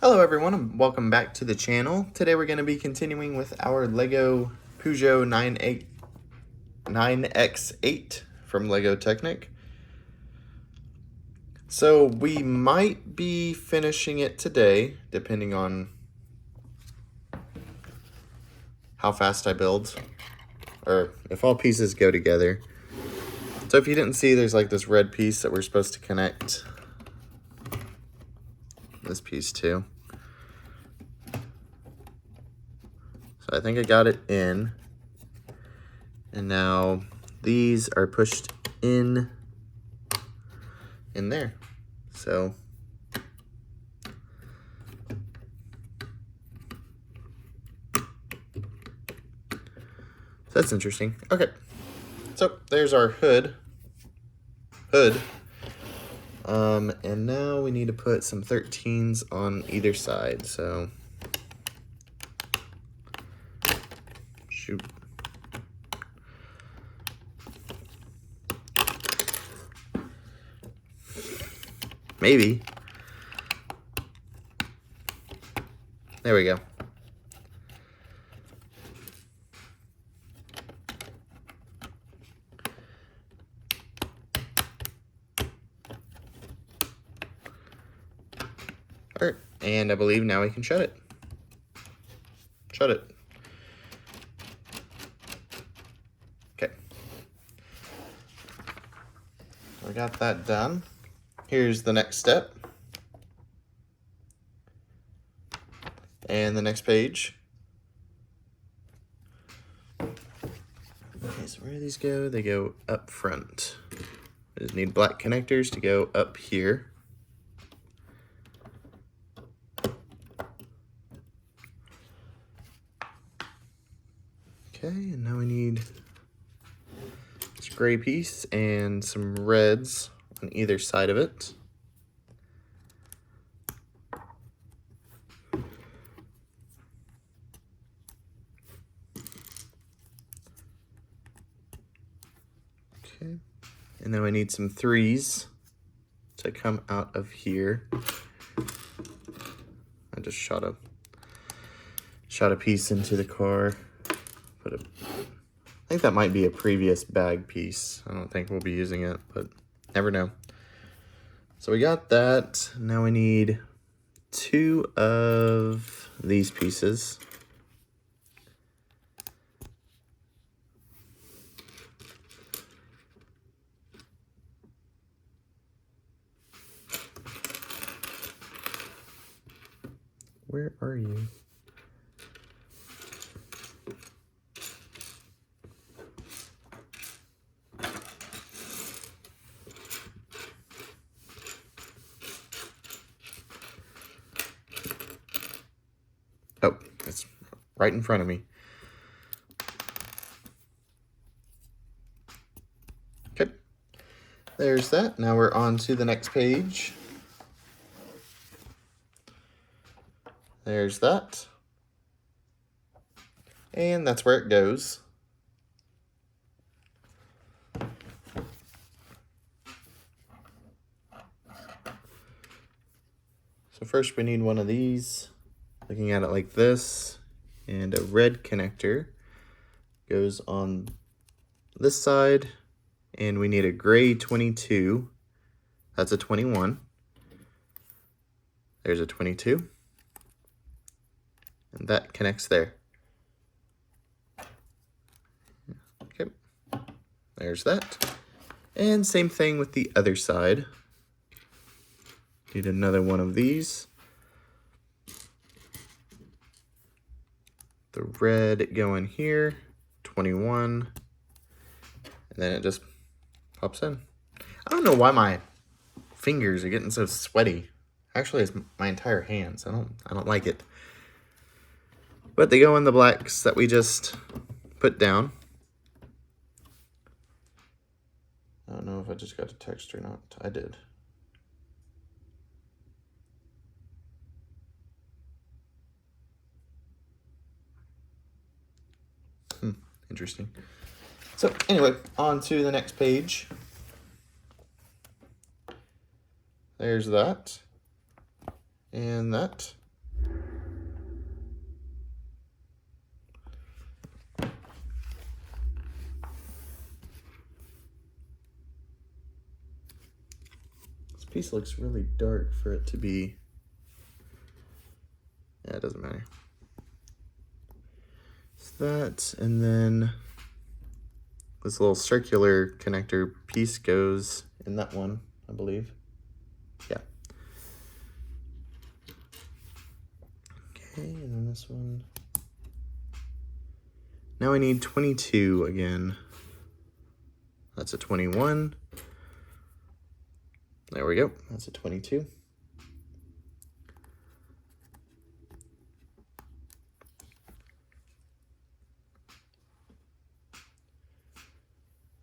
Hello everyone and welcome back to the channel. Today we're going to be continuing with our Lego Peugeot 9X8 from Lego Technic. So we might be finishing it today, depending on how fast I build, or if all pieces go together. So if you didn't see, there's like this red piece that we're supposed to connect this piece to. So I think I got it in, and now these are pushed in there. So that's interesting. Okay, so there's our hood. And now we need to put some 13s on either side. So shoot. Maybe. There we go. All right, and I believe now we can shut it. Shut it. Okay. I got that done. Here's the next step. And the next page. Okay, so where do these go? They go up front. I just need black connectors to go up here. Okay, and now we need this gray piece and some reds on either side of it. Okay, and then we need some 3s to come out of here. I just shot a piece into the car. I think that might be a previous bag piece. I don't think we'll be using it, but never know. So we got that. Now we need 2 of these pieces. Where are you? Oh, it's right in front of me. Okay, there's that. Now we're on to the next page. There's that. And that's where it goes. So first we need one of these. Looking at it like this, and a red connector goes on this side, and we need a gray 22. That's a 21. There's a 22. And that connects there. Okay, there's that. And same thing with the other side. Need another one of these. The red going here, 21, and then it just pops in. I don't know why my fingers are getting so sweaty. Actually, it's my entire hands. I don't like it. But they go in the blacks that we just put down. I don't know if I just got a text or not. I did. Interesting. So anyway, on to the next page. There's that. And that. piece looks really dark for it to be. Yeah, it doesn't matter. So that, and then this little circular connector piece goes in that one, I believe. Yeah. Okay, and then this one. Now I need 22 again. That's a 21. There we go. That's a 22.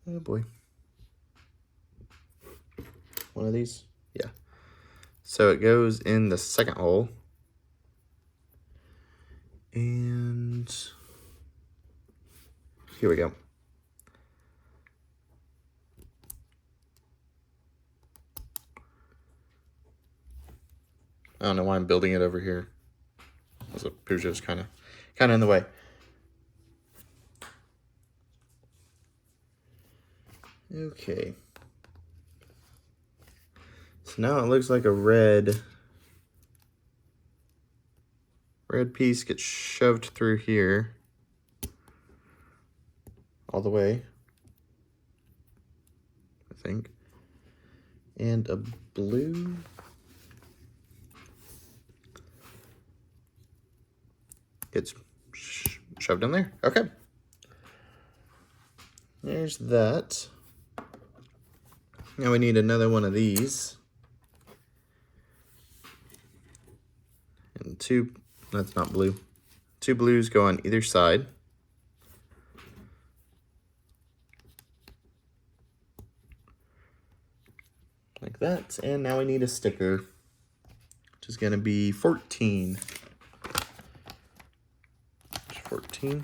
Oh boy. One of these? Yeah. So it goes in the second hole. And here we go. I don't know why I'm building it over here. The Peugeot's kind of in the way. Okay. So now it looks like a red piece gets shoved through here all the way, I think. And a blue gets shoved in there. Okay. There's that. Now we need another one of these. And two, that's not blue. Two blues go on either side. Like that. And now we need a sticker, which is gonna be 14. 14.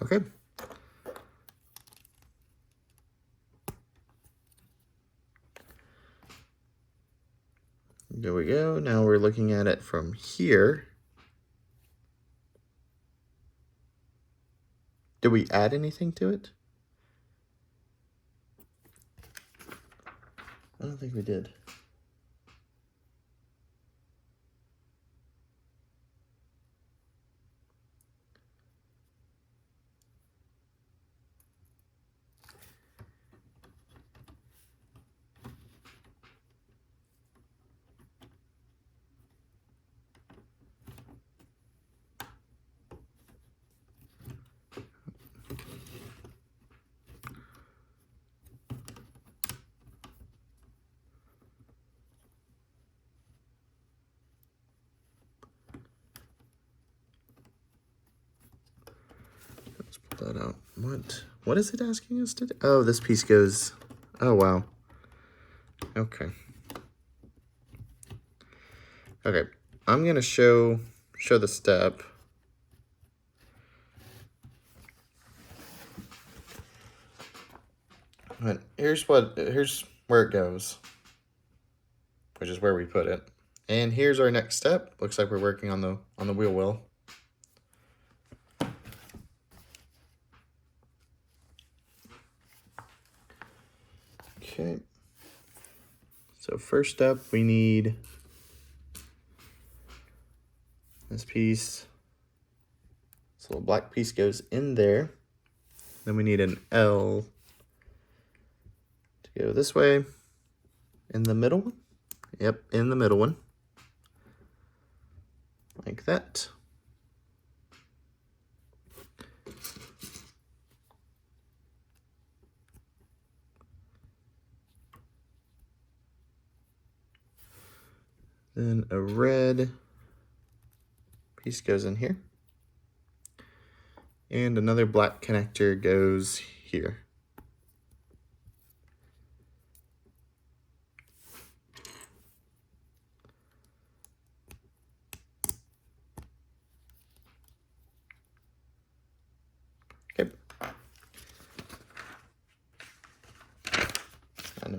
Okay. There we go. Now we're looking at it from here. Did we add anything to it? I don't think we did. Let's pull that out. What is it asking us to do? Oh, this piece goes. Oh, wow. Okay. Okay. I'm going to show the step. But here's where it goes, which is where we put it. And here's our next step. Looks like we're working on the wheel well. Okay. So first up, we need this piece. This little black piece goes in there. Then we need an L to go this way. In the middle one? Yep, in the middle one. Like that. Then a red piece goes in here. And another black connector goes here. Okay.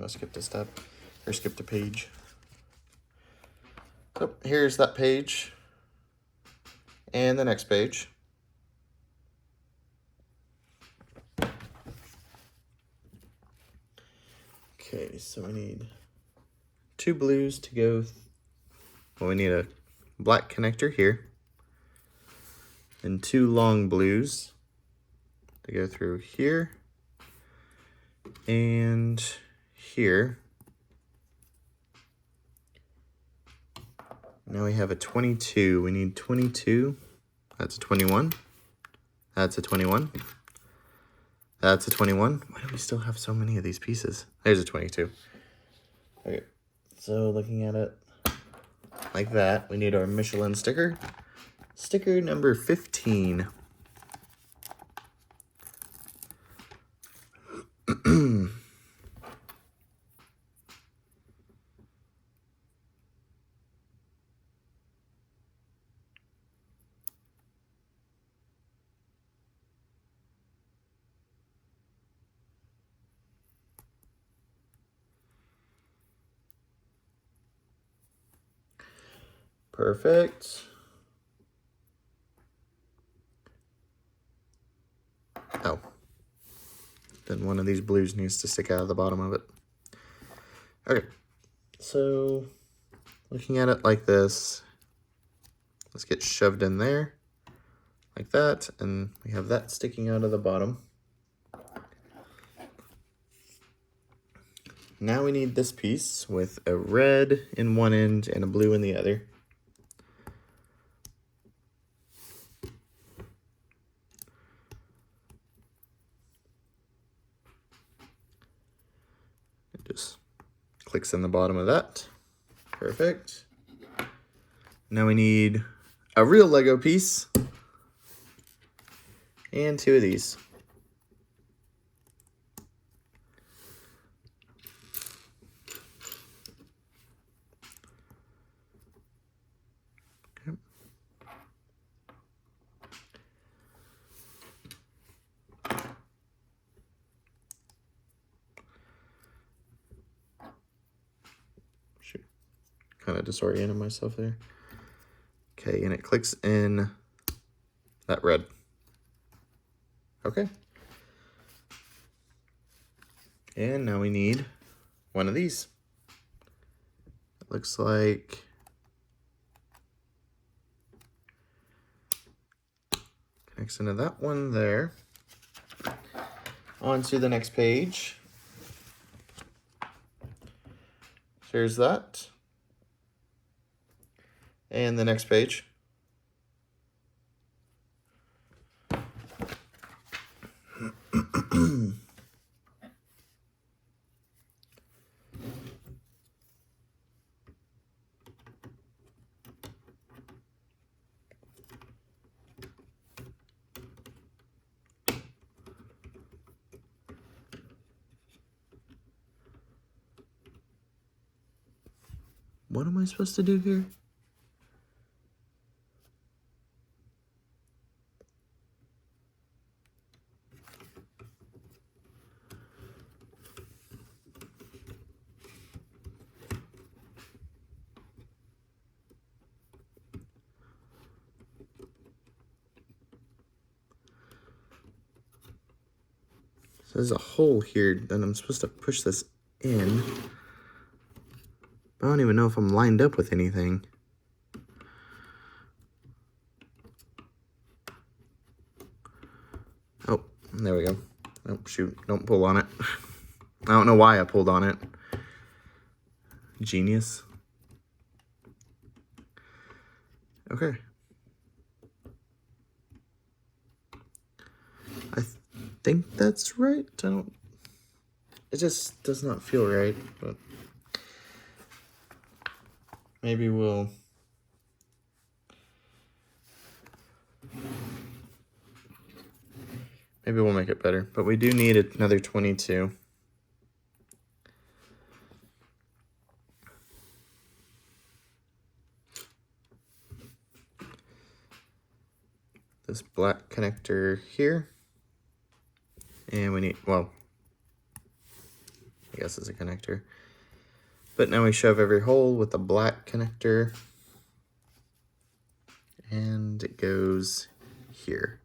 I skipped a step, or skipped a page. So here's that page, and the next page. Okay, so we need 2 blues to go. Well, we need a black connector here, and 2 long blues to go through here and here. Now we have a 22. We need 22. That's a 21. That's a 21. That's a 21. Why do we still have so many of these pieces? There's a 22. Okay, so looking at it like that, we need our Michelin sticker. Sticker number 15. Perfect. Oh. Then one of these blues needs to stick out of the bottom of it. Okay. So, looking at it like this, let's get shoved in there, like that, and we have that sticking out of the bottom. Now we need this piece with a red in one end and a blue in the other. It just clicks in the bottom of that. Perfect. Now we need a real Lego piece and 2 of these. Okay. Shoot, kind of disoriented myself there. Okay, and it clicks in that red. Okay. And now we need one of these. It looks like connects into that one there. On to the next page. Here's that. And the next page. What am I supposed to do here? So there's a hole here, then I'm supposed to push this in. I don't even know if I'm lined up with anything. Oh, there we go. Oh, shoot, don't pull on it. I don't know why I pulled on it. Genius. Okay. I think that's right. It just does not feel right, but maybe we'll make it better. But we do need another 22. This black connector here. And we need, well, I guess is a connector. But now we shove every hole with a black connector. And it goes here.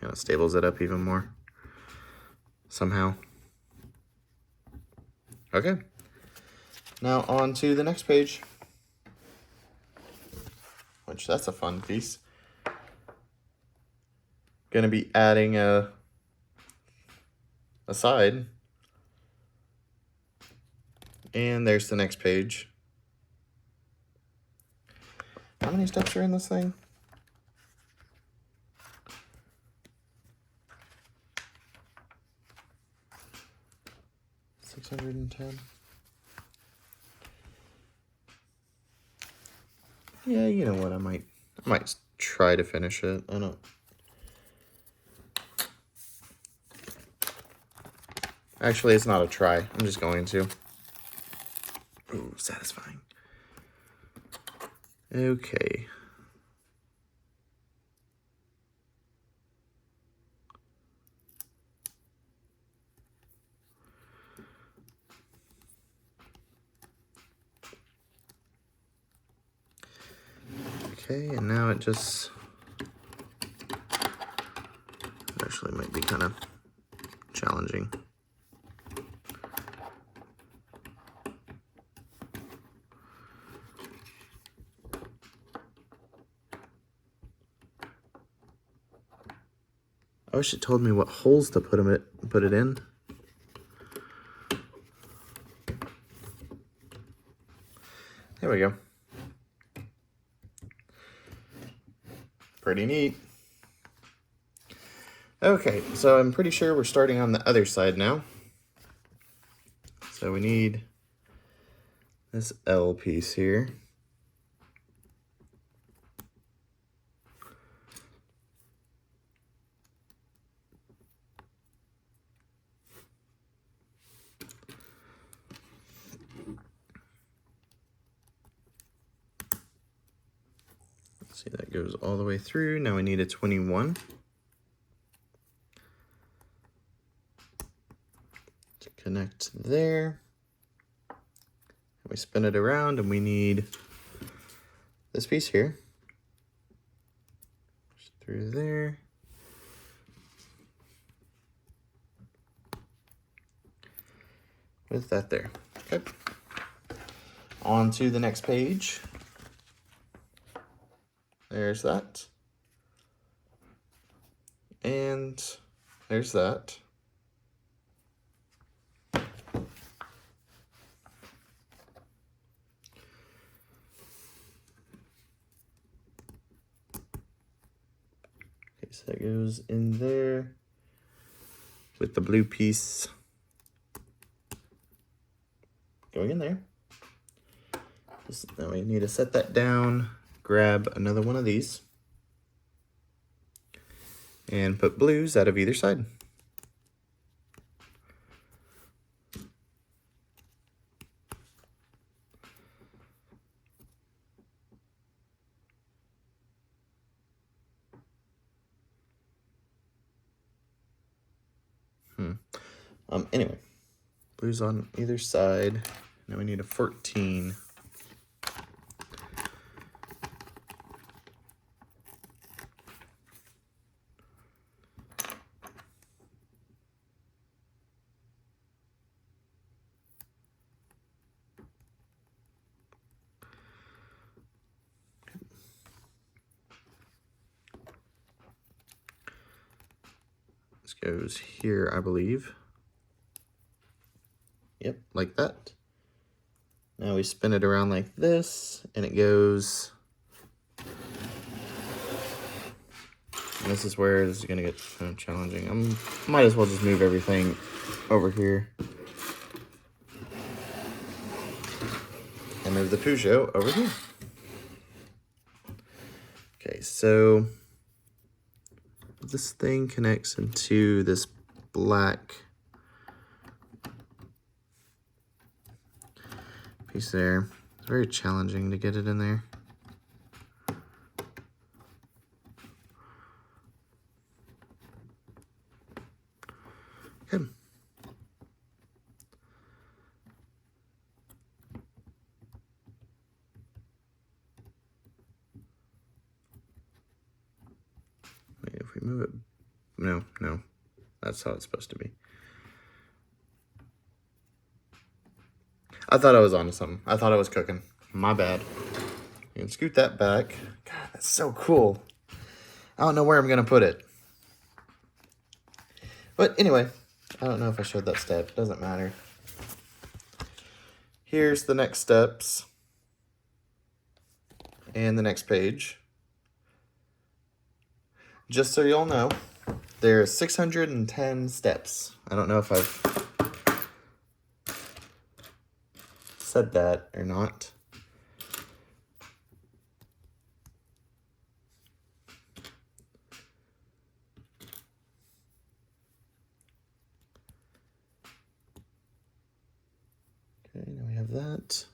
Kind of stables it up even more somehow. Okay, now on to the next page, which that's a fun piece. Gonna be adding a side, and there's the next page. How many steps are in this thing? $610. Yeah, you know what? I might try to finish it. I don't. Actually, it's not a try. I'm just going to. Ooh, satisfying. Okay. Okay, and now it just actually might be kind of challenging. I wish it told me what holes to put it in. There we go. Pretty neat. Okay, so I'm pretty sure we're starting on the other side now. So we need this L piece here. See, that goes all the way through. Now we need a 21 to connect there. We spin it around and we need this piece here. Just through there. With that there. Okay. On to the next page. There's that. And there's that. Okay, so that goes in there with the blue piece going in there. Now we need to set that down. Grab another one of these and put blues out of either side. Anyway, blues on either side. Now we need a 14. This goes here, I believe. Yep, like that. Now we spin it around like this, and it goes. And this is where this is gonna get kind of challenging. I might as well just move everything over here. And move the Peugeot over here. Okay, so this thing connects into this black piece there. It's very challenging to get it in there. Okay. Wait, if we move it, no, that's how it's supposed to be. I thought I was onto something. I thought I was cooking. My bad. You can scoot that back. God, that's so cool. I don't know where I'm gonna put it. But anyway, I don't know if I showed that step. Doesn't matter. Here's the next steps. And the next page. Just so y'all know, there are 610 steps. I don't know if I've said that or not. Okay, now we have that.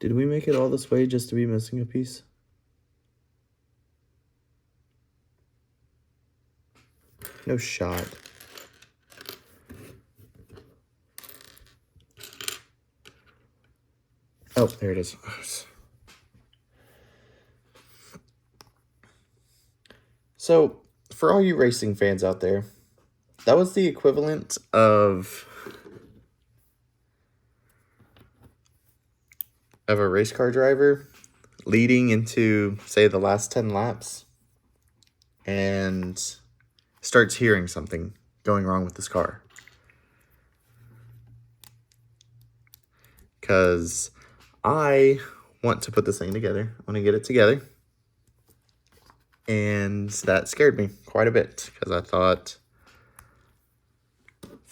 Did we make it all this way just to be missing a piece? No shot. Oh, there it is. So, for all you racing fans out there, that was the equivalent of a race car driver leading into, say, the last 10 laps and starts hearing something going wrong with this car. Because I want to put this thing together. I want to get it together. And that scared me quite a bit because I thought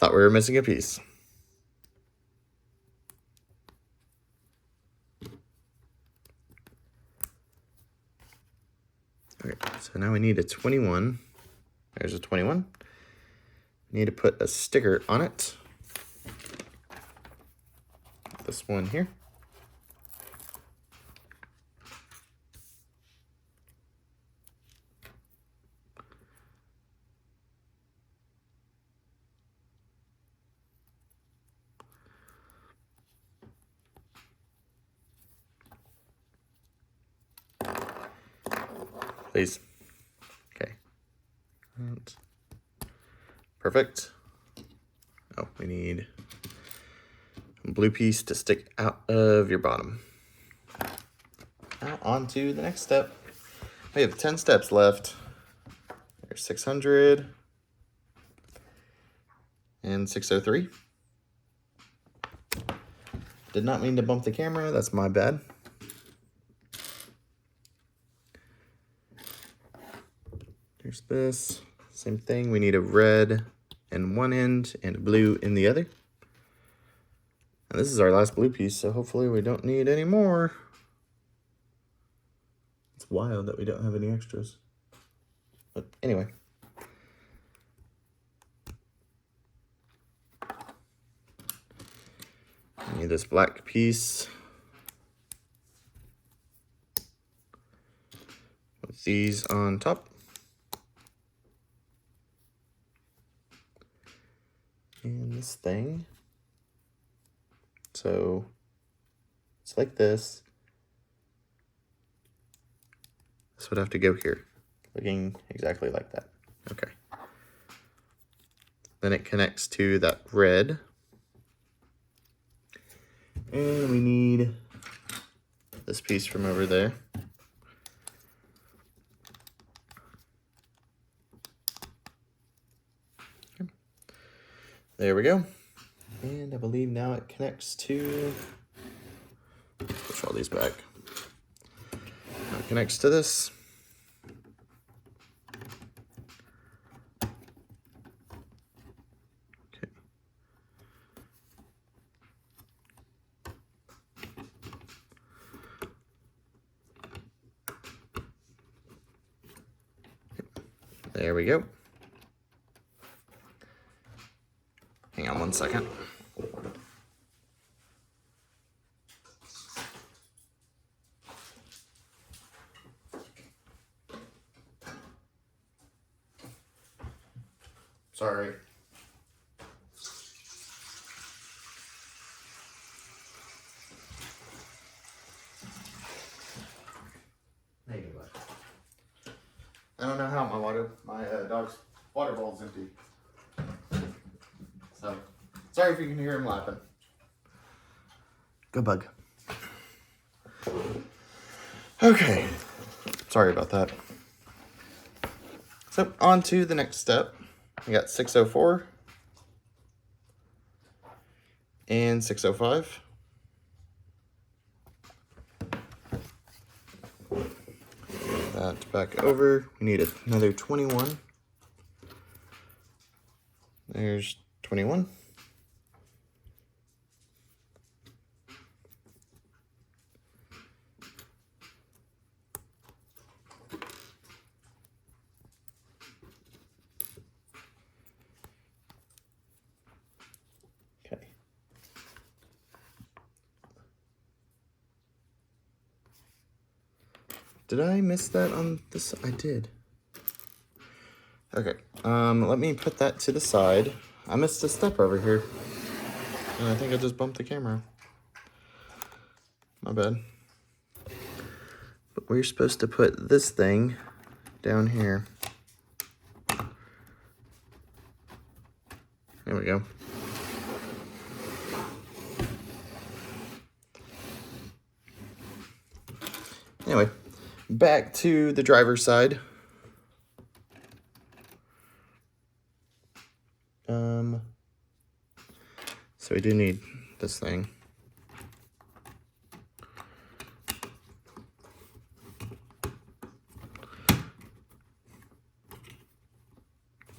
we were missing a piece. Okay, so now we need a 21. There's a 21. We need to put a sticker on it. This one here. Please. Okay. That's perfect. Oh, we need a blue piece to stick out of your bottom. Now on to the next step. We have 10 steps left. There's 600 and 603. Did not mean to bump the camera. That's my bad. There's this. Same thing. We need a red in one end and a blue in the other. And this is our last blue piece, so hopefully we don't need any more. It's wild that we don't have any extras. But anyway. I need this black piece. With these on top. And this thing. So it's like this. This would have to go here, looking exactly like that. Okay. Then it connects to that red. And we need this piece from over there. Okay. There we go. And I believe now it connects to, push all these back. connects to this. Okay. There we go. Hang on one second. Sorry. There you go, bud. I don't know how my dog's water bowl's empty. So, sorry if you can hear him laughing. Good bug. Okay. Sorry about that. So, on to the next step. We got 604 and 605. That back over. We need another 21. There's 21. Okay. Did I miss that on this? I did. Okay, let me put that to the side. I missed a step over here. And I think I just bumped the camera. My bad. But we're supposed to put this thing down here. There we go. Anyway, back to the driver's side. So we do need this thing.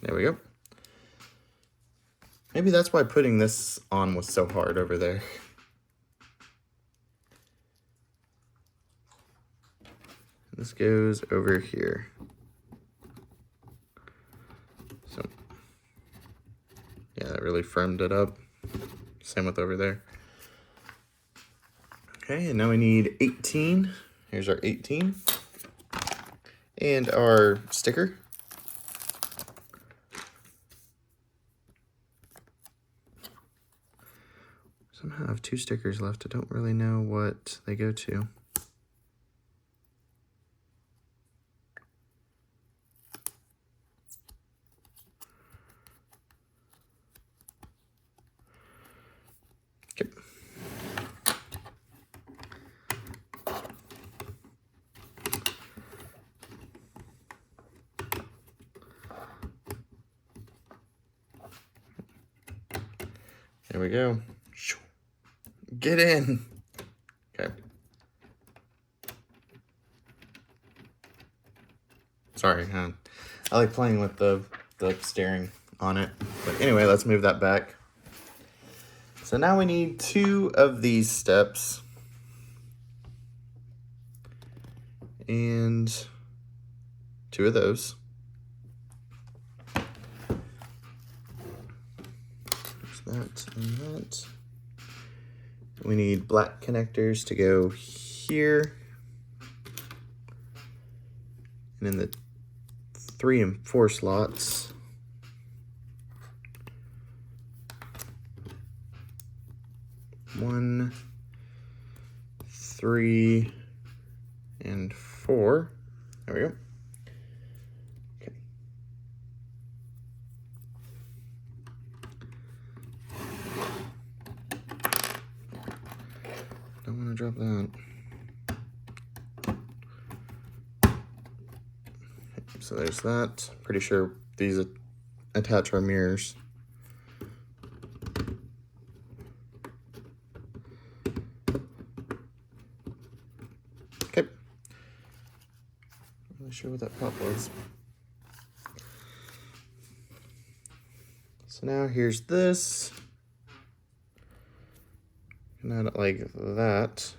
There we go. Maybe that's why putting this on was so hard over there. This goes over here. So, yeah, that really firmed it up. Same with over there. Okay, and now we need 18. Here's our 18. And our sticker. Somehow I have 2 stickers left. I don't really know what they go to. Okay. There we go. Get in. Okay. Sorry, I like playing with the steering on it. But anyway, let's move that back. So now we need 2 of these steps. And 2 of those. There's that and that. We need black connectors to go here. And in the 3 and 4 slots. One, 3, and 4. There we go. Okay. Don't want to drop that. So there's that. Pretty sure these attach our mirrors. Okay. really sure what that pop was. So now here's this. And add it like that.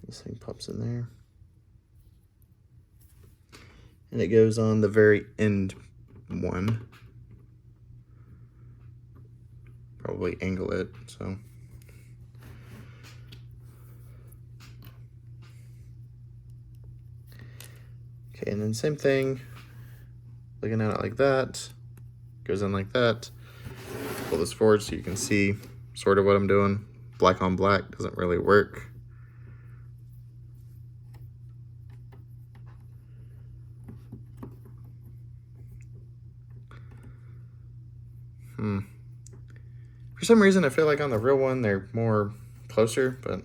This thing pops in there. And it goes on the very end one. Probably angle it, so. Okay, and then same thing, looking at it like that, goes in like that. Pull this forward so you can see sort of what I'm doing. Black on black doesn't really work. For some reason, I feel like on the real one, they're more closer, but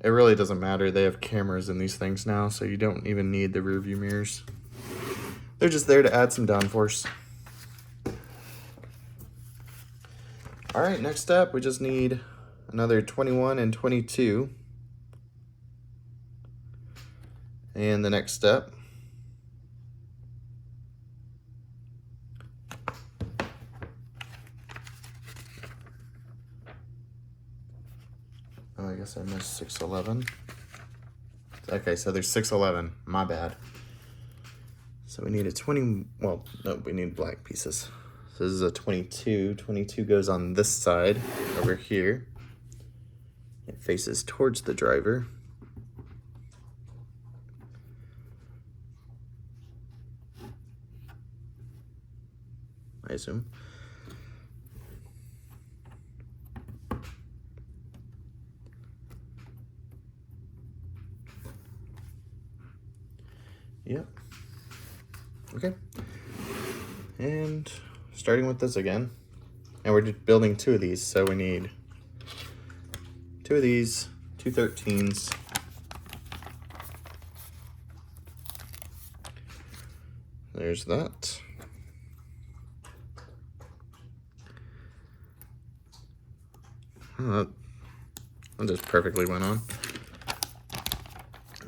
it really doesn't matter. They have cameras in these things now, so you don't even need the rear view mirrors. They're just there to add some downforce. All right, next up, we just need another 21 and 22. And the next step, oh, I guess I missed 611. Okay, so there's 611, my bad. So we need a 20, well, no, we need black pieces. So this is a 22. 22 goes on this side over here. It faces towards the driver. I assume. Yep. Okay. And starting with this again. And we're just building 2 of these, so we need 2 of these, 2 13s. There's that. Oh, that just perfectly went on.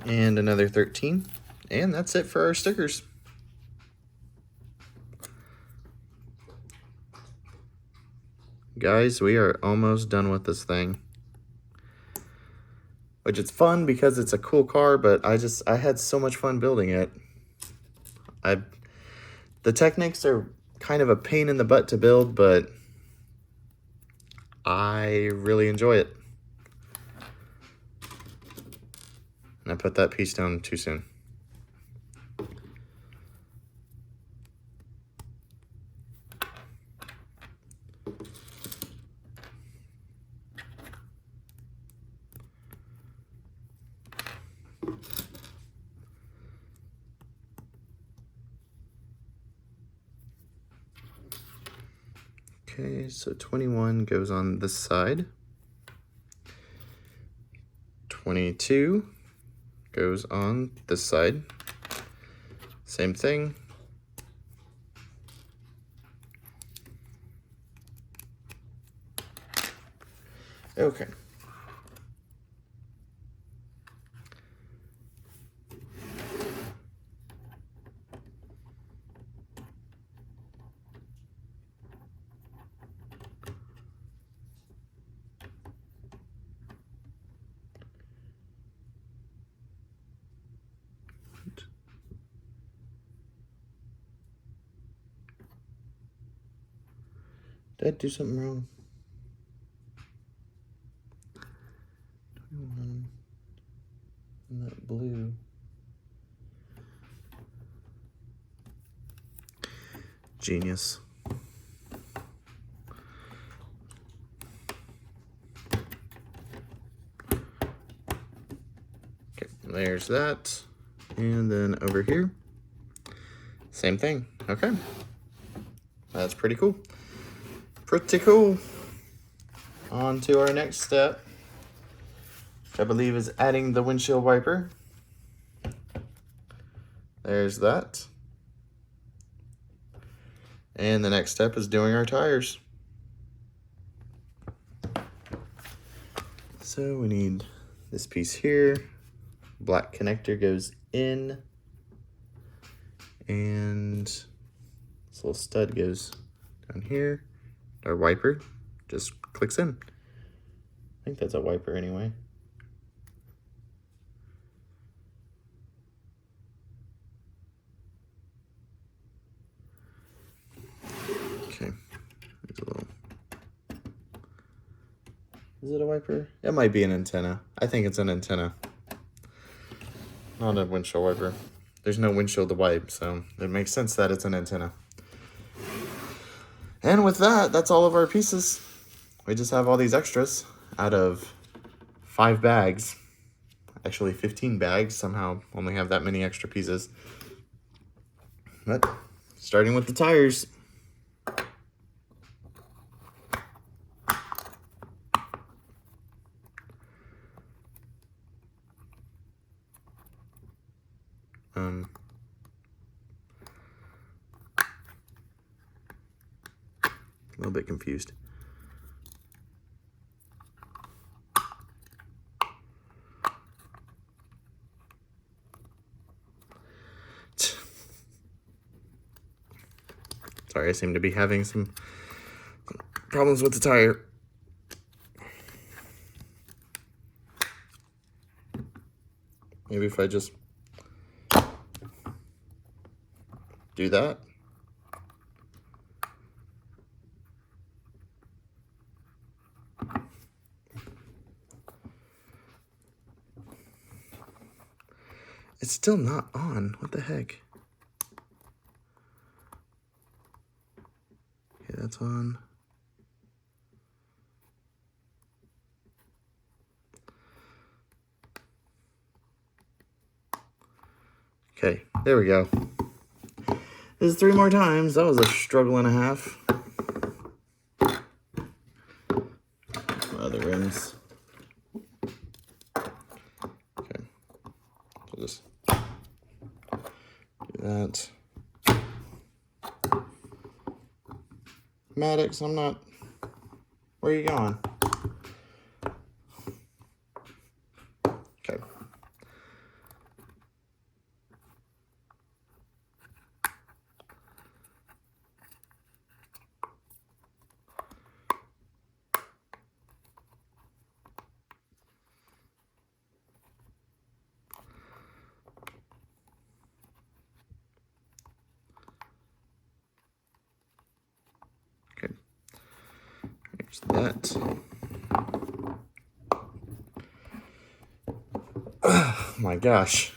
And another 13. And that's it for our stickers. Guys, we are almost done with this thing. Which is fun because it's a cool car, but I had so much fun building it. The Technics are kind of a pain in the butt to build, but I really enjoy it. And I put that piece down too soon. Okay, so 21 goes on this side. 22 goes on this side. Same thing. Okay. Did I do something wrong? 21 and that blue. Genius. Okay, there's that. And then over here, same thing. Okay. That's pretty cool. Pretty cool. On to our next step, which I believe is adding the windshield wiper. There's that. And the next step is doing our tires. So we need this piece here. Black connector goes in. And this little stud goes down here. Our wiper just clicks in. I think that's a wiper anyway. Okay. There's a little. Is it a wiper? It might be an antenna. I think it's an antenna. Not a windshield wiper. There's no windshield to wipe, so it makes sense that it's an antenna. And with that, that's all of our pieces. We just have all these extras out of 5 bags. Actually 15 bags, somehow only have that many extra pieces. But starting with the tires. A little bit confused. Sorry, I seem to be having some problems with the tire. Maybe if I just do that. It's still not on. What the heck? Okay, that's on. Okay, there we go. This is 3 more times. That was a struggle and a half. Other rims. Okay, so just do that. Maddox, I'm not. Where are you going? Okay. Okay. Here's that. Oh my gosh.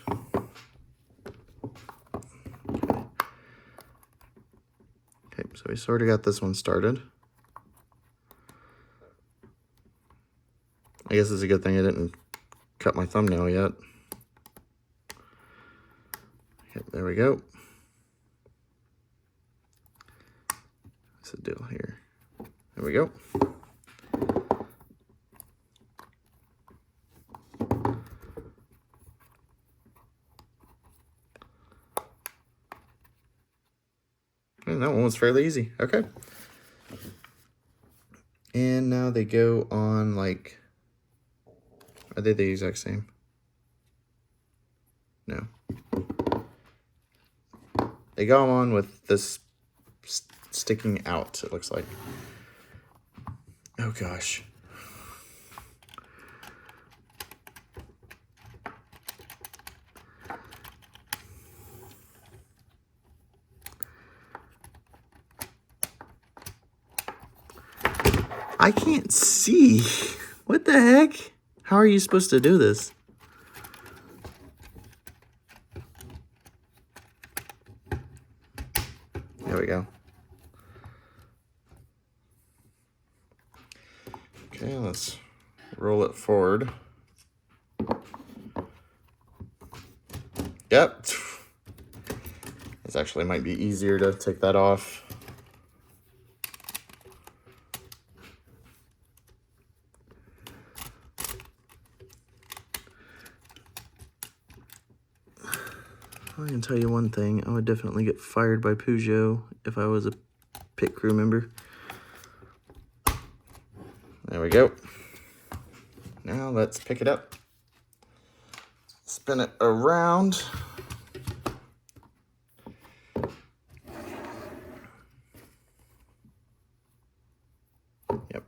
Okay, so we sort of got this one started. I guess it's a good thing I didn't cut my thumbnail yet. Okay, there we go. What's the deal here? There we go. And that one was fairly easy. Okay. And now they go on like, are they the exact same? No. They go on with this sticking out, it looks like. Oh gosh. I can't see. What the heck? How are you supposed to do this? There we go. Okay, let's roll it forward. Yep. This actually might be easier to take that off. I can tell you one thing, I would definitely get fired by Peugeot if I was a pit crew member. There we go. Now let's pick it up. Spin it around. Yep.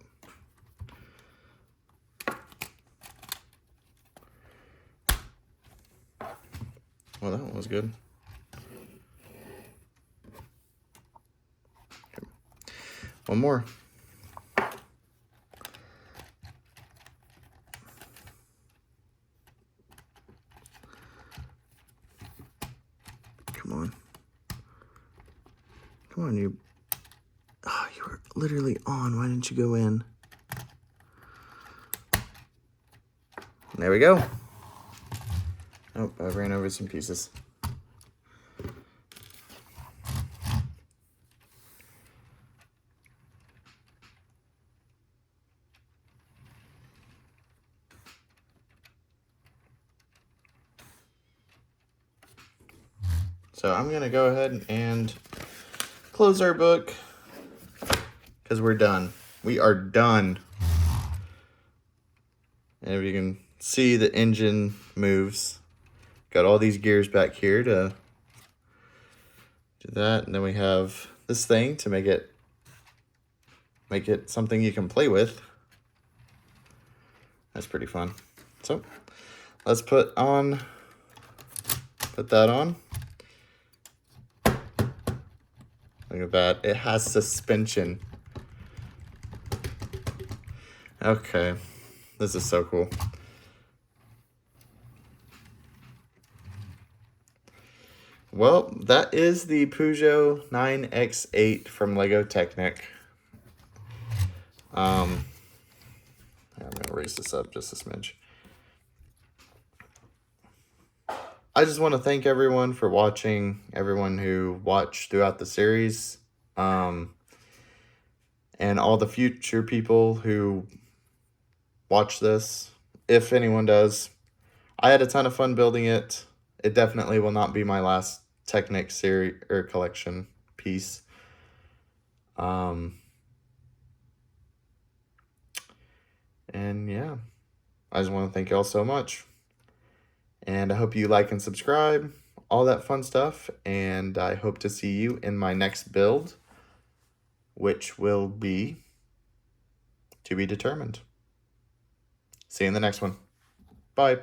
Well, that one was good. Okay. One more. Come on. Come on, you. Oh, you were literally on. Why didn't you go in? There we go. Oh, I ran over some pieces. So I'm going to go ahead and close our book because we're done. We are done. And if you can see, the engine moves. Got all these gears back here to do that. And then we have this thing to make it something you can play with. That's pretty fun. So let's put that on. Look at that. It has suspension. Okay. This is so cool. Well, that is the Peugeot 9X8 from Lego Technic. I'm going to raise this up just a smidge. I just want to thank everyone for watching, everyone who watched throughout the series, and all the future people who watch this, if anyone does. I had a ton of fun building it. It definitely will not be my last Technic series or collection piece. And yeah, I just want to thank you all so much. And I hope you like and subscribe, all that fun stuff. And I hope to see you in my next build, which will be to be determined. See you in the next one. Bye.